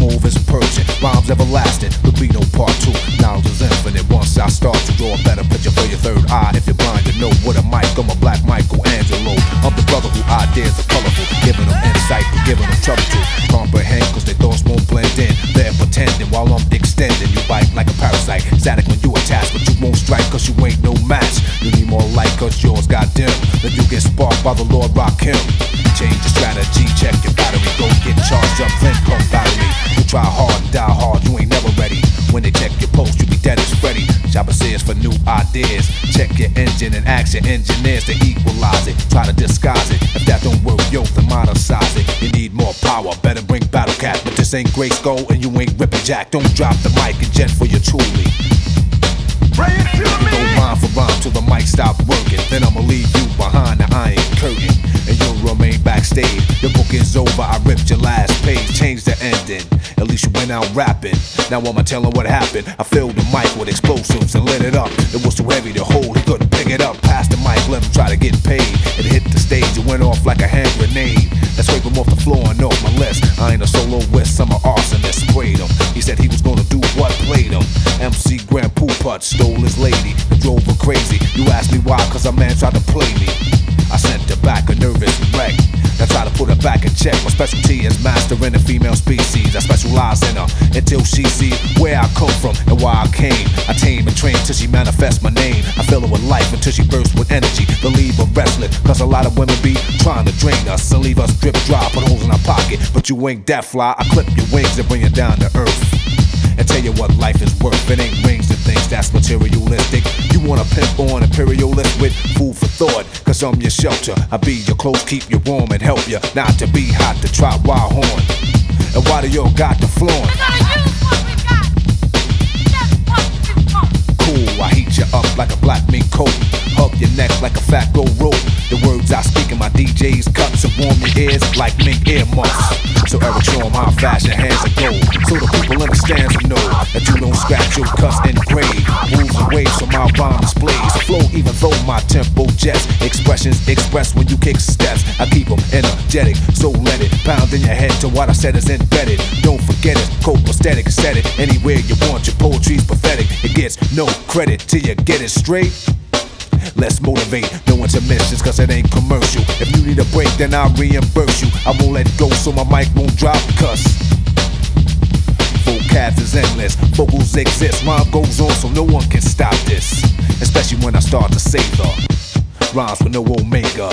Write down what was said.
smooth as Persian. Rhymes everlasting, there'll be no part two. Knowledge is infinite once I start to draw a better picture for your third eye. If you're blind to know what a mic, I'm a black Michelangelo. I'm the brother who ideas are colorful, giving them insight, giving them trouble to comprehend, cause their thoughts won't blend in. They're pretending while I'm extending. You bite like a parasite, static when you attach, but you won't strike cause you ain't no match. You need more light cause yours got dim. Then you get sparked by the Lord Rakim. Change your strategy, check your battery, go get charged up, then come battle me. You try hard and die hard, you ain't never ready. When they check your post, you be dead as Freddy. Shopper says for new ideas. Check your engine and ask your engineers to equalize it. Try to disguise it. If that don't work, yo, then monetize it. You need more power, better bring Battle Cat. But this ain't Grace Go and you ain't ripping Jack. Don't drop the mic and jet for your truly. Bring it to me. Don't rhyme for rhyme till the mic stop working. Then I'ma leave you behind the iron curtain, and you'll remain backstage. Your book is over, I ripped your last page. Changed the ending, at least you went out rapping. Now I'ma tell him what happened. I filled the mic with explosives and lit it up. It was too heavy to hold, he couldn't pick it up. Passed the mic, let him try to get paid. It hit the stage, it went off like a hand grenade. That scraped him off the floor and off my list. I ain't a soloist, I'm an arsonist. Sprayed him, he said he was gonna do what? Played him. MC Grand Pooput stole his lady and drove her crazy. You asked me why, cause a man tried to play me. I sent her back a nervous wreck. Now try to put her back in check. My specialty is mastering the female species. I specialize in her until she sees where I come from and why I came. I tame and train till she manifests my name. I fill her with life until she bursts with energy. Then leave her restless, cause a lot of women be trying to drain us and leave us drip dry, put holes in our pocket. But you ain't that fly, I clip your wings and bring you down to earth and tell you what life is worth. It ain't rings and things that's materialistic. You wanna pimp on imperialist with food for thought, cause I'm your shelter. I be your clothes, keep you warm and help you not to be hot to try wild horn. And why do y'all got the flaunt? We gotta use what we got. Just what you want. Cool, I heat you up like a black mink coat. Hug your neck like a fat gold rope. The words I speak in my DJ's cuts and warm your ears like mink earmuffs. So Eric show 'em how fashion hands are gold. So the people in the stands will know that you don't scratch your cuts and grade. Moves and waves so my rhyme displays. Flow even though my tempo jets. Expressions express when you kick steps. I keep 'em energetic, so let it pound in your head till what I said is embedded. Don't forget it, copacetic, set it anywhere you want. Your poetry's pathetic. It gets no credit till you get it straight. Let's motivate, no intermissions cause it ain't commercial. If you need a break then I'll reimburse you. I won't let go so my mic won't drop cuss. Vocab is endless, vocals exist, rhyme goes on so no one can stop this. Especially when I start to say the rhymes with no omega.